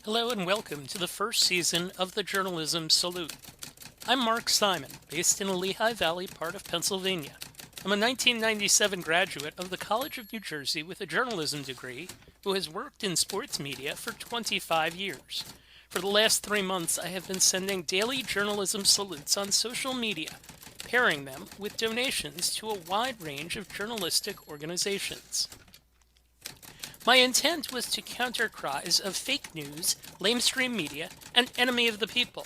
Hello and welcome to the first season of the Journalism Salute. I'm Mark Simon, based in the Lehigh Valley part of Pennsylvania. I'm a 1997 graduate of the College of New Jersey with a journalism degree who has worked in sports media for 25 years. For the last 3 months, I have been sending daily journalism salutes on social media, pairing them with donations to a wide range of journalistic organizations. My intent was to counter cries of fake news, lamestream media, and enemy of the people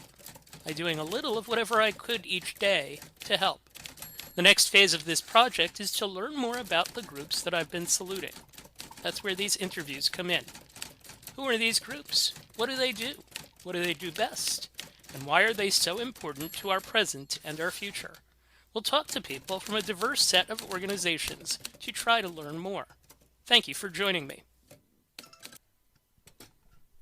by doing a little of whatever I could each day to help. The next phase of this project is to learn more about the groups that I've been saluting. That's where these interviews come in. Who are these groups? What do they do? What do they do best? And why are they so important to our present and our future? We'll talk to people from a diverse set of organizations to try to learn more. Thank you for joining me.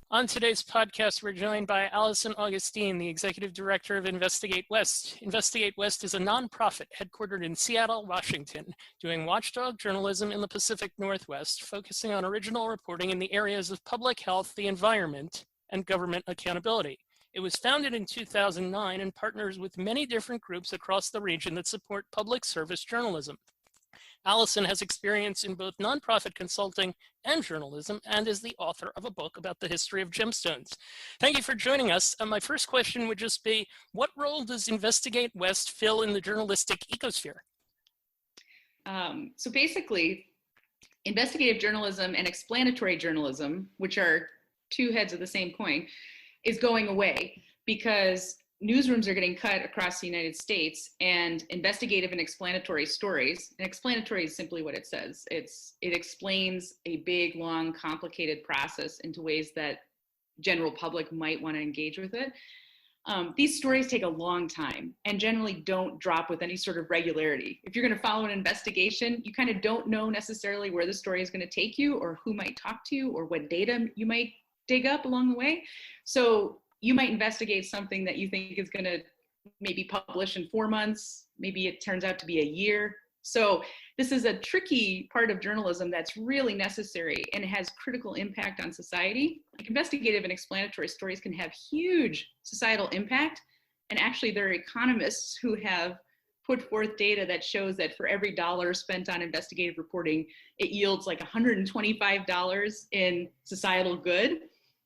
On today's podcast, we're joined by Allison Augustyn, the Executive Director of InvestigateWest. InvestigateWest is a nonprofit headquartered in Seattle, Washington, doing watchdog journalism in the Pacific Northwest, focusing on original reporting in the areas of public health, the environment, and government accountability. It was founded in 2009 and partners with many different groups across the region that support public service journalism. Allison has experience in both nonprofit consulting and journalism and is the author of a book about the history of gemstones. Thank you for joining us. My first question would just be, what role does Investigate West fill in the journalistic ecosphere? So basically, investigative journalism and explanatory journalism, which are two heads of the same coin, is going away because newsrooms are getting cut across the United States, and investigative and explanatory stories, and explanatory is simply what it says. It explains a big, long, complicated process into ways that general public might want to engage with it. These stories take a long time and generally don't drop with any sort of regularity. If you're going to follow an investigation, you kind of don't know necessarily where the story is going to take you or who might talk to you or what data you might dig up along the way. So you might investigate something that you think is going to maybe publish in 4 months. Maybe it turns out to be a year. So this is a tricky part of journalism that's really necessary and has critical impact on society. Like investigative and explanatory stories can have huge societal impact. And actually there are economists who have put forth data that shows that for every dollar spent on investigative reporting, it yields like $125 in societal good.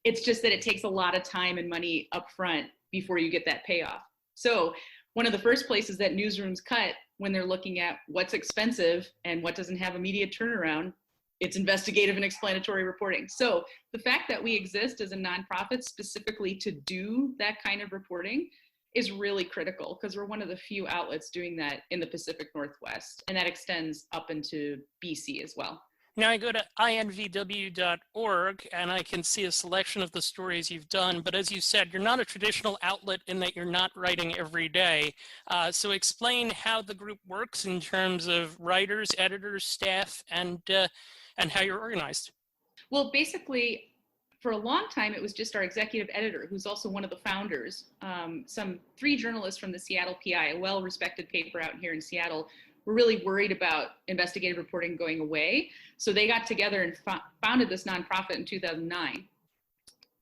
It's just that it takes a lot of time and money up front before you get that payoff. So one of the first places that newsrooms cut when they're looking at what's expensive and what doesn't have immediate turnaround, it's investigative and explanatory reporting. So the fact that we exist as a nonprofit specifically to do that kind of reporting is really critical because we're one of the few outlets doing that in the Pacific Northwest, and that extends up into BC as well. Now I go to invw.org and I can see a selection of the stories you've done, but as you said, you're not a traditional outlet in that you're not writing every day. So explain how the group works in terms of writers, editors, staff, and how you're organized. Well, basically, for a long time, it was just our executive editor, who's also one of the founders. Some 3 journalists from the Seattle PI, a well-respected paper out here in Seattle, were really worried about investigative reporting going away. So they got together and founded this nonprofit in 2009.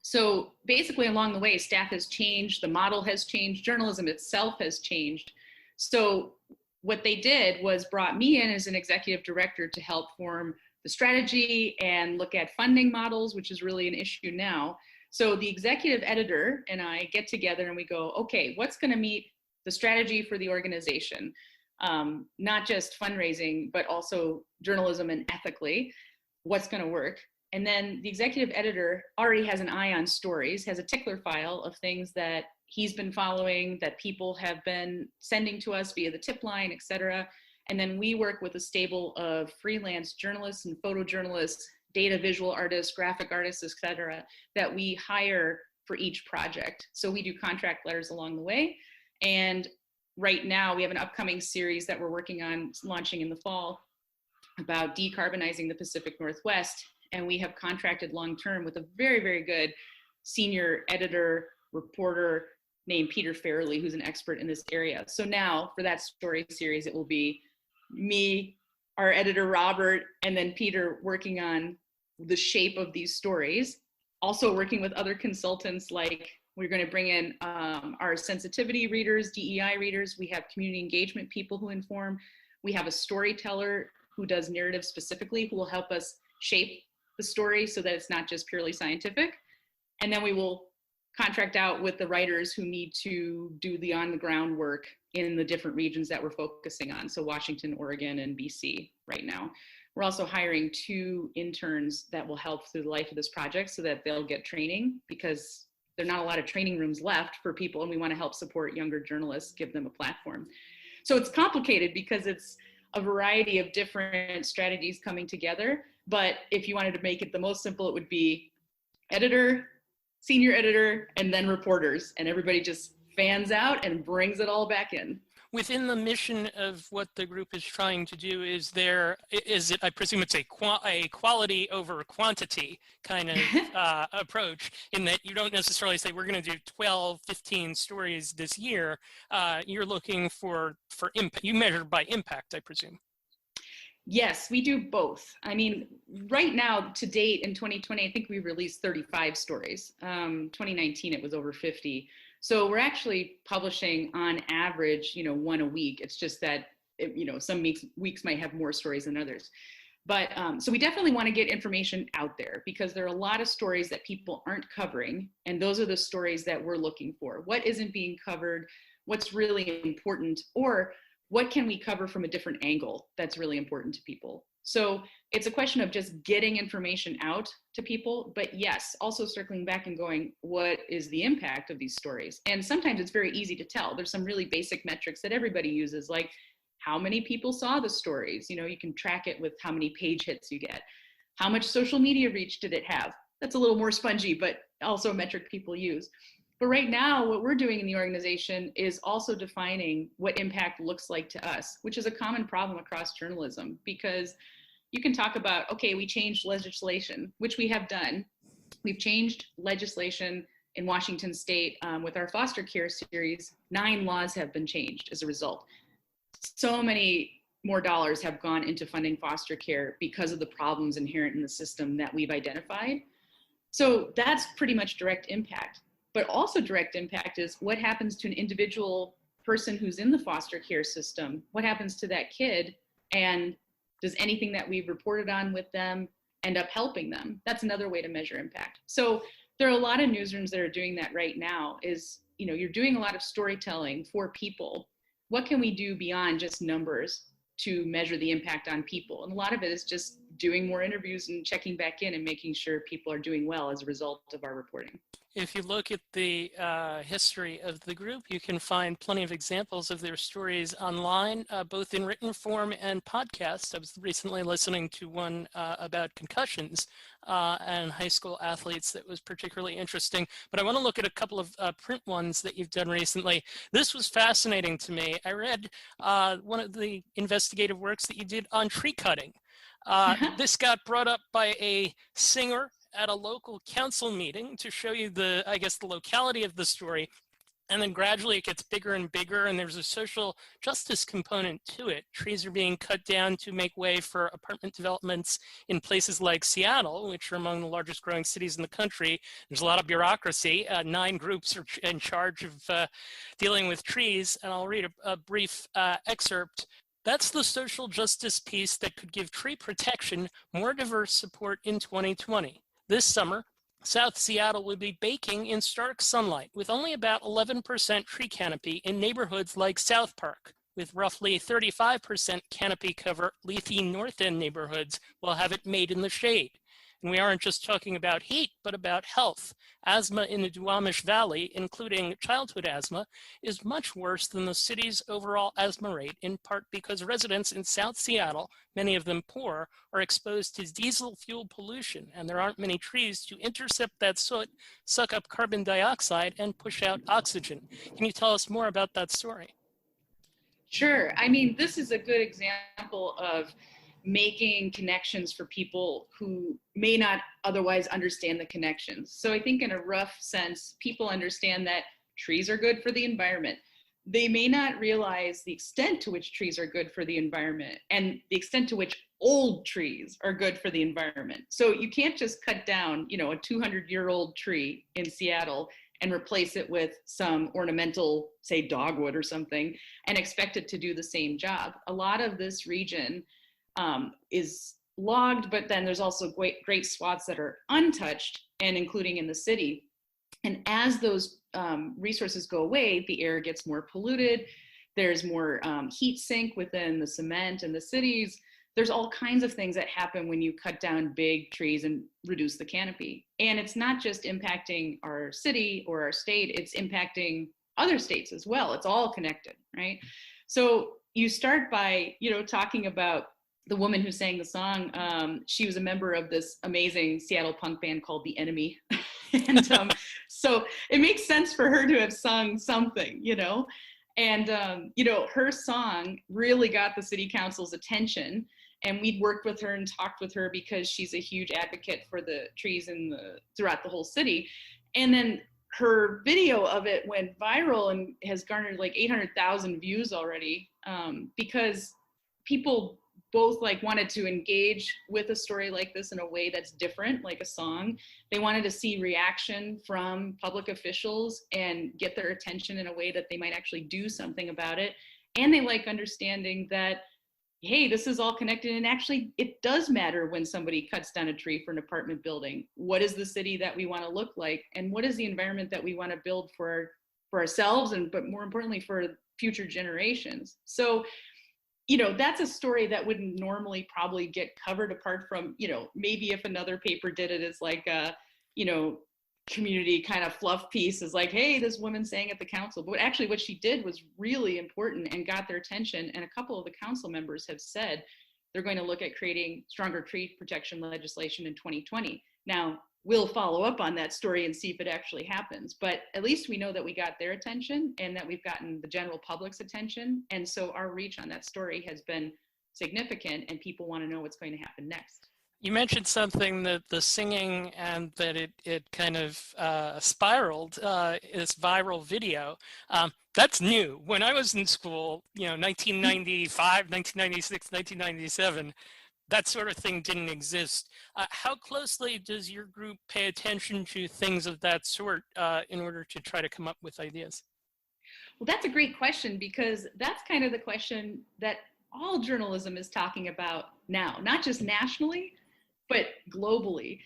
So basically along the way, staff has changed, the model has changed, journalism itself has changed. So what they did was brought me in as an executive director to help form the strategy and look at funding models, which is really an issue now. So the executive editor and I get together and we go, okay, what's going to meet the strategy for the organization? Not just fundraising, but also journalism and ethically, what's going to work. And then the executive editor already has an eye on stories, has a tickler file of things that he's been following, that people have been sending to us via the tip line, et cetera. And then we work with a stable of freelance journalists and photojournalists, data visual artists, graphic artists, et cetera, that we hire for each project. So we do contract letters along the way. And right now, we have an upcoming series that we're working on launching in the fall about decarbonizing the Pacific Northwest. And we have contracted long-term with a very, very good senior editor, reporter named Peter Fairley, who's an expert in this area. So now for that story series, it will be me, our editor, Robert, and then Peter working on the shape of these stories. also working with other consultants, like we're going to bring in our sensitivity readers, DEI readers. We have community engagement people who inform. We have a storyteller who does narrative specifically, who will help us shape the story so that it's not just purely scientific. And then we will contract out with the writers who need to do the on the ground work in the different regions that we're focusing on. So Washington, Oregon, and BC right now. We're also hiring 2 interns that will help through the life of this project so that they'll get training, because there are not a lot of training rooms left for people, and we want to help support younger journalists, give them a platform. So it's complicated because it's a variety of different strategies coming together. But if you wanted to make it the most simple, it would be editor, senior editor, and then reporters, and everybody just fans out and brings it all back in. Within the mission of what the group is trying to do, is it, I presume it's a quality over quantity kind of approach, in that you don't necessarily say we're going to do 12, 15 stories this year. You're looking for impact. You measure by impact, I presume. Yes, we do both. I mean, right now, to date in 2020, I think we released 35 stories. 2019, it was over 50. So we're actually publishing on average, 1 a week. It's just that, some weeks might have more stories than others. But so we definitely want to get information out there, because there are a lot of stories that people aren't covering. And those are the stories that we're looking for. What isn't being covered? What's really important? Or what can we cover from a different angle that's really important to people? So it's a question of just getting information out to people, but yes, also circling back and going, what is the impact of these stories? And sometimes it's very easy to tell. There's some really basic metrics that everybody uses, like how many people saw the stories. You can track it with how many page hits you get. How much social media reach did it have? That's a little more spongy, but also a metric people use. But right now, what we're doing in the organization is also defining what impact looks like to us, which is a common problem across journalism, because you can talk about, okay, we changed legislation, which we have done. We've changed legislation in Washington state with our foster care series. 9 laws have been changed as a result. So many more dollars have gone into funding foster care because of the problems inherent in the system that we've identified. So that's pretty much direct impact. But also direct impact is what happens to an individual person who's in the foster care system. What happens to that kid? And does anything that we've reported on with them end up helping them? That's another way to measure impact. So there are a lot of newsrooms that are doing that right now. Is, you're doing a lot of storytelling for people. What can we do beyond just numbers to measure the impact on people? And a lot of it is just doing more interviews and checking back in and making sure people are doing well as a result of our reporting. If you look at the history of the group, you can find plenty of examples of their stories online, both in written form and podcasts. I was recently listening to one about concussions and high school athletes that was particularly interesting. But I want to look at a couple of print ones that you've done recently. This was fascinating to me. I read one of the investigative works that you did on tree cutting. This got brought up by a singer at a local council meeting to show you the locality of the story. And then gradually it gets bigger and bigger, and there's a social justice component to it. Trees are being cut down to make way for apartment developments in places like Seattle, which are among the largest growing cities in the country. There's a lot of bureaucracy. 9 groups are in charge of dealing with trees, and I'll read a brief excerpt. That's the social justice piece that could give tree protection more diverse support in 2020. This summer, South Seattle will be baking in stark sunlight with only about 11% tree canopy in neighborhoods like South Park. With roughly 35% canopy cover, leafy North End neighborhoods will have it made in the shade. And we aren't just talking about heat, but about health. Asthma in the Duwamish Valley, including childhood asthma, is much worse than the city's overall asthma rate, in part because residents in South Seattle, many of them poor, are exposed to diesel fuel pollution, and there aren't many trees to intercept that soot, suck up carbon dioxide, and push out oxygen. Can you tell us more about that story? Sure. I mean, this is a good example of making connections for people who may not otherwise understand the connections. So I think in a rough sense, people understand that trees are good for the environment. they may not realize the extent to which trees are good for the environment and the extent to which old trees are good for the environment. So you can't just cut down, a 200-year-old tree in Seattle and replace it with some ornamental, say, dogwood or something, and expect it to do the same job. A lot of this region is logged, but then there's also great swaths that are untouched, and including in the city. And as those resources go away, the air gets more polluted. There's more heat sink within the cement and the cities. There's all kinds of things that happen when you cut down big trees and reduce the canopy. And it's not just impacting our city or our state, it's impacting other states as well. It's all connected, right? So you start by, talking about the woman who sang the song. She was a member of this amazing Seattle punk band called The Enemy. And so it makes sense for her to have sung something, and, her song really got the city council's attention. And we'd worked with her and talked with her because she's a huge advocate for the trees throughout the whole city. And then her video of it went viral and has garnered like 800,000 views already, because people both wanted to engage with a story like this in a way that's different, like a song. They wanted to see reaction from public officials and get their attention in a way that they might actually do something about it. And they like understanding that, hey, this is all connected, and actually it does matter when somebody cuts down a tree for an apartment building. What is the city that we want to look like, and what is the environment that we want to build for ourselves, but more importantly for future generations? So that's a story that wouldn't normally probably get covered, apart from, maybe if another paper did it as like a, community kind of fluff piece, is like, hey, this woman sang at the council. But actually what she did was really important and got their attention. And a couple of the council members have said they're going to look at creating stronger tree protection legislation in 2020. Now, we'll follow up on that story and see if it actually happens. But at least we know that we got their attention and that we've gotten the general public's attention. And so our reach on that story has been significant, and people want to know what's going to happen next. You mentioned something, that the singing, and that it kind of spiraled, this viral video. That's new. When I was in school, 1995, 1996, 1997, that sort of thing didn't exist. How closely does your group pay attention to things of that sort in order to try to come up with ideas? Well, that's a great question, because that's kind of the question that all journalism is talking about now, not just nationally, but globally.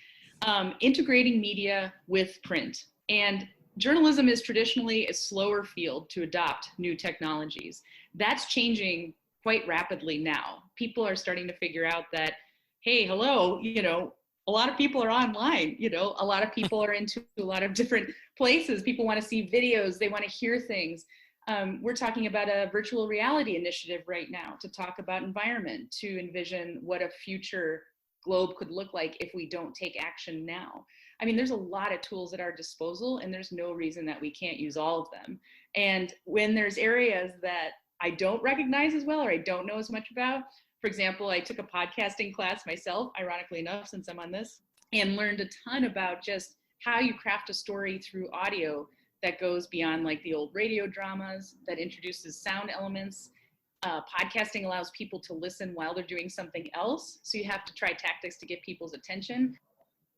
Integrating media with print. And journalism is traditionally a slower field to adopt new technologies. That's changing quite rapidly now. People are starting to figure out that, hey, hello, a lot of people are online, a lot of people are into a lot of different places. People want to see videos, they want to hear things. We're talking about a virtual reality initiative right now to talk about environment, to envision what a future globe could look like if we don't take action now. I mean, there's a lot of tools at our disposal, and there's no reason that we can't use all of them. And when there's areas that I don't recognize as well, or I don't know as much about, for example, I took a podcasting class myself, ironically enough, since I'm on this, and learned a ton about just how you craft a story through audio that goes beyond like the old radio dramas, that introduces sound elements. Podcasting allows people to listen while they're doing something else. So you have to try tactics to get people's attention.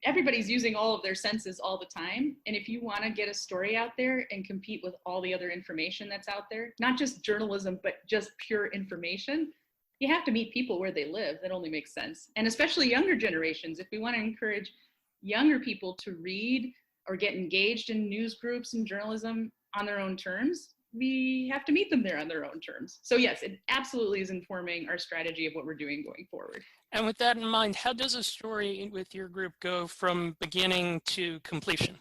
Everybody's using all of their senses all the time. And if you want to get a story out there and compete with all the other information that's out there, not just journalism, but just pure information, you have to meet people where they live. That only makes sense. And especially younger generations, if we want to encourage younger people to read or get engaged in news groups and journalism on their own terms, we have to meet them there on their own terms. So yes, it absolutely is informing our strategy of what we're doing going forward. And with that in mind, how does a story with your group go from beginning to completion?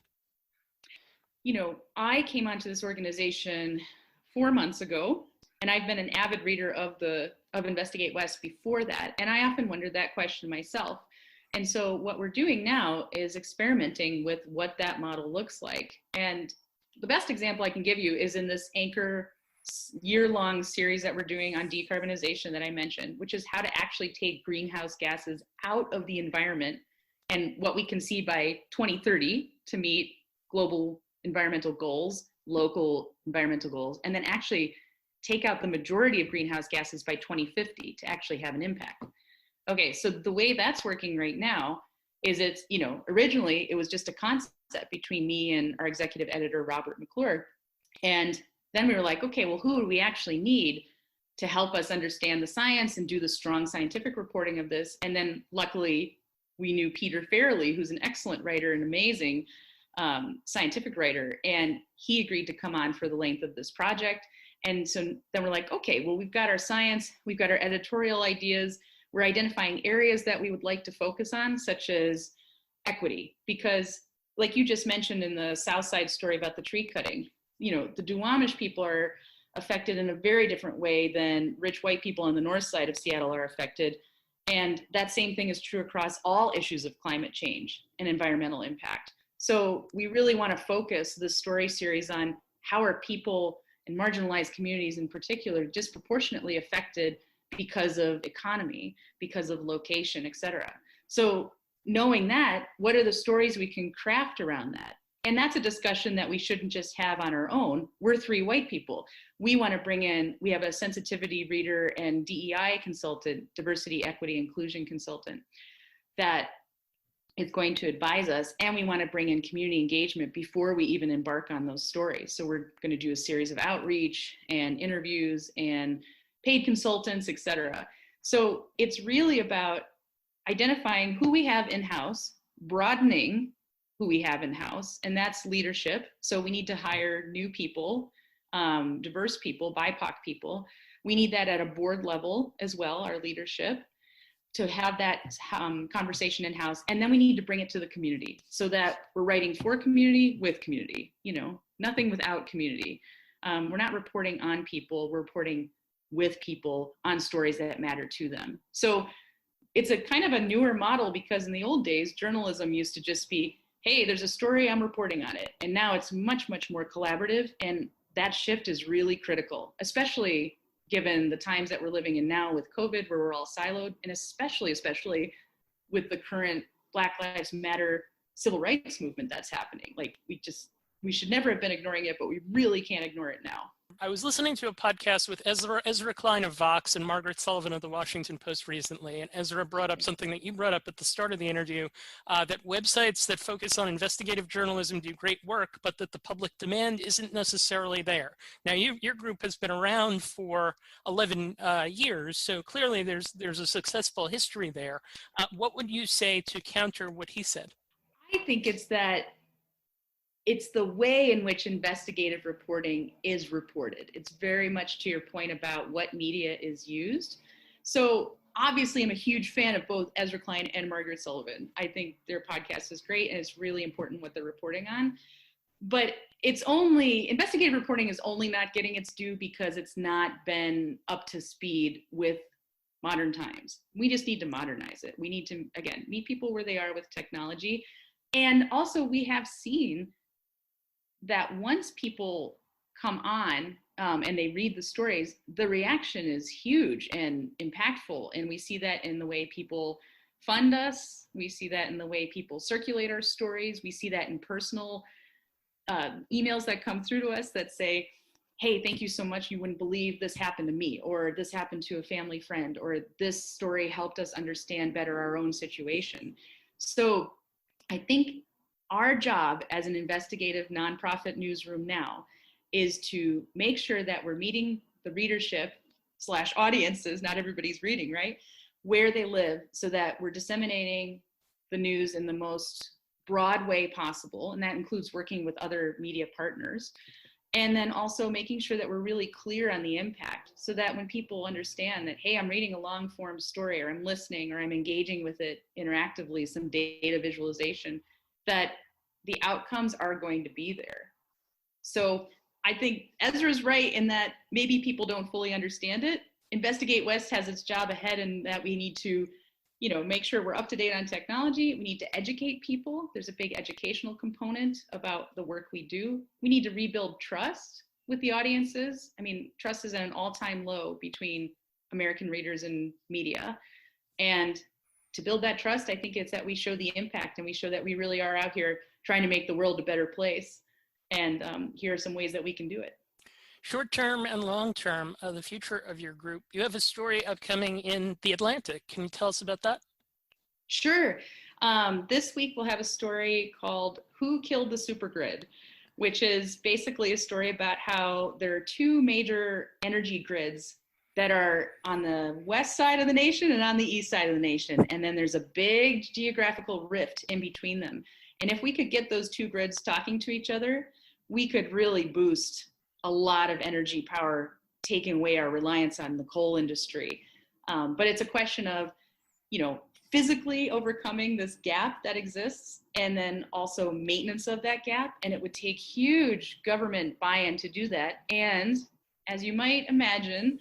I came onto this organization 4 months ago, and I've been an avid reader of InvestigateWest before that. And I often wondered that question myself. And so what we're doing now is experimenting with what that model looks like. And the best example I can give you is in this anchor year-long series that we're doing on decarbonization that I mentioned, which is how to actually take greenhouse gases out of the environment and what we can see by 2030 to meet global environmental goals local environmental goals, and then actually take out the majority of greenhouse gases by 2050 to actually have an impact. Okay, so the way that's working right now is it's, originally it was just a concept between me and our executive editor, Robert McClure. And then we were like, okay, well, who do we actually need to help us understand the science and do the strong scientific reporting of this? And then luckily we knew Peter Farrelly, who's an excellent writer, an amazing scientific writer, and he agreed to come on for the length of this project. And so then we're like, okay, well, we've got our science, we've got our editorial ideas, we're identifying areas that we would like to focus on, such as equity, because like you just mentioned in the South Side story about the tree cutting, the Duwamish people are affected in a very different way than rich white people on the north side of Seattle are affected. And that same thing is true across all issues of climate change and environmental impact. So we really want to focus this story series on how are people in marginalized communities in particular disproportionately affected because of economy, because of location, et cetera. So knowing that, what are the stories we can craft around that? And that's a discussion that we shouldn't just have on our own. We're three white people. We want to bring in, we have a sensitivity reader and DEI consultant, diversity, equity, inclusion consultant, that is going to advise us. And we want to bring in community engagement before we even embark on those stories. So we're going to do a series of outreach and interviews and paid consultants, et cetera. So it's really about identifying who we have in-house, broadening who we have in-house, and that's leadership. So we need to hire new people, diverse people, BIPOC people. We need that at a board level as well, our leadership, to have that conversation in-house. And then we need to bring it to the community so that we're writing for community with community, nothing without community. We're not reporting on people, we're reporting with people on stories that matter to them. So it's a kind of a newer model, because in the old days, journalism used to just be, hey, there's a story, I'm reporting on it. And now it's much, much more collaborative. And that shift is really critical, especially given the times that we're living in now with COVID, where we're all siloed, and especially with the current Black Lives Matter civil rights movement that's happening. Like we should never have been ignoring it, but we really can't ignore it now. I was listening to a podcast with Ezra Klein of Vox and Margaret Sullivan of the Washington Post recently, and Ezra brought up something that you brought up at the start of the interview, that websites that focus on investigative journalism do great work, but that the public demand isn't necessarily there. Now, your group has been around for 11 years, so clearly there's a successful history there. What would you say to counter what he said? I think it's the way in which investigative reporting is reported. It's very much to your point about what media is used. So obviously I'm a huge fan of both Ezra Klein and Margaret Sullivan. I think their podcast is great and it's really important what they're reporting on. But investigative reporting is only not getting its due because it's not been up to speed with modern times. We just need to modernize it. We need to, again, meet people where they are with technology. And also we have seen that once people come on and they read the stories, the reaction is huge and impactful. And we see that in the way people fund us. We see that in the way people circulate our stories. We see that in personal emails that come through to us that say, hey, thank you so much. You wouldn't believe this happened to me, or this happened to a family friend, or this story helped us understand better our own situation. So I think our job as an investigative nonprofit newsroom now is to make sure that we're meeting the readership / audiences, not everybody's reading, right, where they live, so that we're disseminating the news in the most broad way possible. And that includes working with other media partners. And then also making sure that we're really clear on the impact, so that when people understand that, hey, I'm reading a long form story, or I'm listening, or I'm engaging with it interactively, some data visualization, that the outcomes are going to be there. So I think Ezra's right in that maybe people don't fully understand it. InvestigateWest has its job ahead in that we need to, make sure we're up to date on technology. We need to educate people. There's a big educational component about the work we do. We need to rebuild trust with the audiences. I mean, trust is at an all-time low between American readers and media. And to build that trust, I think it's that we show the impact and we show that we really are out here trying to make the world a better place. And here are some ways that we can do it. Short term and long term, the future of your group. You have a story upcoming in The Atlantic. Can you tell us about that? Sure. This week we'll have a story called Who Killed the Supergrid, which is basically a story about how there are two major energy grids that are on the west side of the nation and on the east side of the nation. And then there's a big geographical rift in between them. And if we could get those two grids talking to each other, we could really boost a lot of energy power, taking away our reliance on the coal industry. But it's a question of, physically overcoming this gap that exists, and then also maintenance of that gap. And it would take huge government buy-in to do that. And as you might imagine,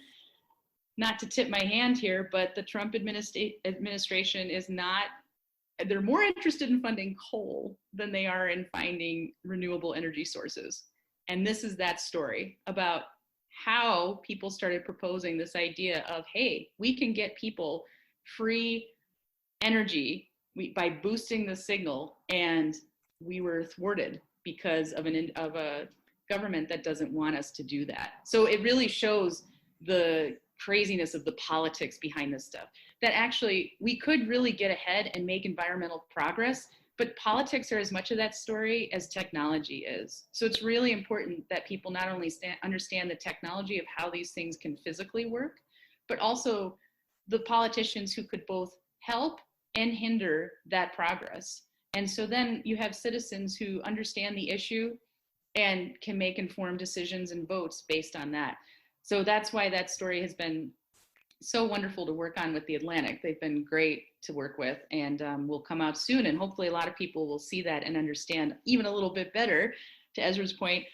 not to tip my hand here, but the Trump administration is not, they're more interested in funding coal than they are in finding renewable energy sources. And this is that story about how people started proposing this idea of, hey, we can get people free energy by boosting the signal, and we were thwarted because of a government that doesn't want us to do that. So it really shows the craziness of the politics behind this stuff, that actually we could really get ahead and make environmental progress, but politics are as much of that story as technology is. So it's really important that people not only understand the technology of how these things can physically work, but also the politicians who could both help and hinder that progress. And so then you have citizens who understand the issue and can make informed decisions and votes based on that. So that's why that story has been so wonderful to work on with The Atlantic. They've been great to work with, and will come out soon. And hopefully a lot of people will see that and understand even a little bit better, to Ezra's point,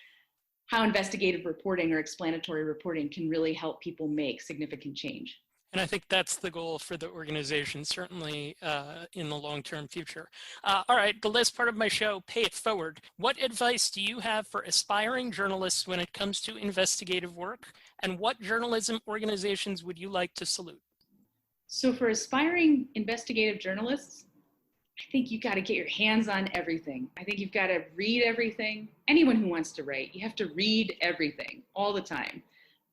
how investigative reporting or explanatory reporting can really help people make significant change. And I think that's the goal for the organization, certainly in the long-term future. All right, the last part of my show, pay it forward. What advice do you have for aspiring journalists when it comes to investigative work? And what journalism organizations would you like to salute? So for aspiring investigative journalists, I think you got to get your hands on everything. I think you've got to read everything. Anyone who wants to write, you have to read everything all the time.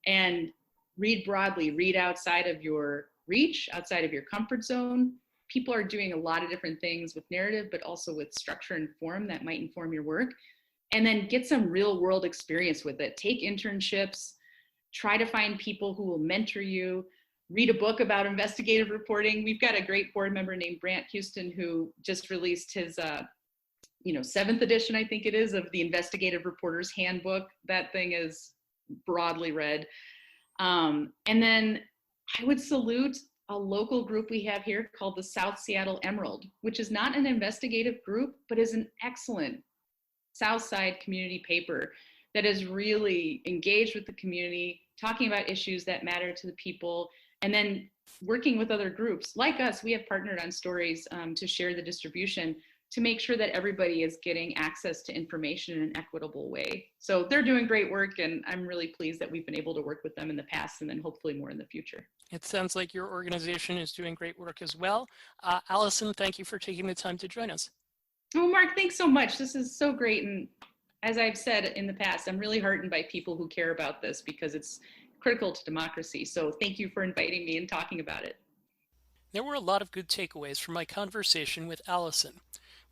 And read broadly, read outside of your reach, outside of your comfort zone. People are doing a lot of different things with narrative, but also with structure and form that might inform your work. And then get some real world experience with it. Take internships, try to find people who will mentor you, read a book about investigative reporting. We've got a great board member named Brant Houston who just released his 7th edition, I think it is, of the Investigative Reporter's Handbook. That thing is broadly read. And then I would salute a local group we have here called the South Seattle Emerald, which is not an investigative group, but is an excellent South Side community paper that is really engaged with the community, talking about issues that matter to the people, and then working with other groups. Like us, we have partnered on stories to share the distribution, to make sure that everybody is getting access to information in an equitable way. So they're doing great work, and I'm really pleased that we've been able to work with them in the past and then hopefully more in the future. It sounds like your organization is doing great work as well. Allison, thank you for taking the time to join us. Oh, Mark, thanks so much. This is so great. And as I've said in the past, I'm really heartened by people who care about this because it's critical to democracy. So thank you for inviting me and talking about it. There were a lot of good takeaways from my conversation with Allison.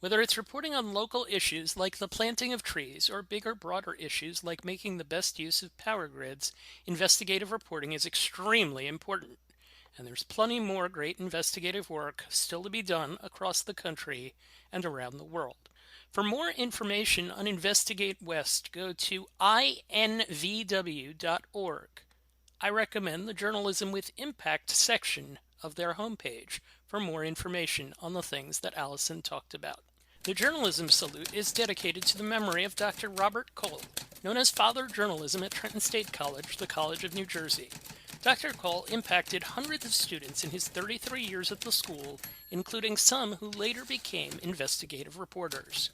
Whether it's reporting on local issues like the planting of trees or bigger, broader issues like making the best use of power grids, investigative reporting is extremely important. And there's plenty more great investigative work still to be done across the country and around the world. For more information on Investigate West, go to invw.org. I recommend the Journalism with Impact section of their homepage for more information on the things that Allison talked about. The Journalism Salute is dedicated to the memory of Dr. Robert Cole, known as Father Journalism at Trenton State College, the College of New Jersey. Dr. Cole impacted hundreds of students in his 33 years at the school, including some who later became investigative reporters.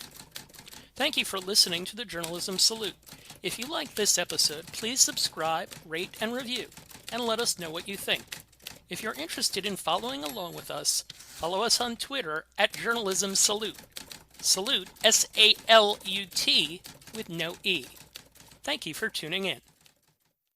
Thank you for listening to the Journalism Salute. If you like this episode, please subscribe, rate, and review, and let us know what you think. If you're interested in following along with us, follow us on Twitter at Journalism Salute. Salute, S-A-L-U-T, with no E. Thank you for tuning in.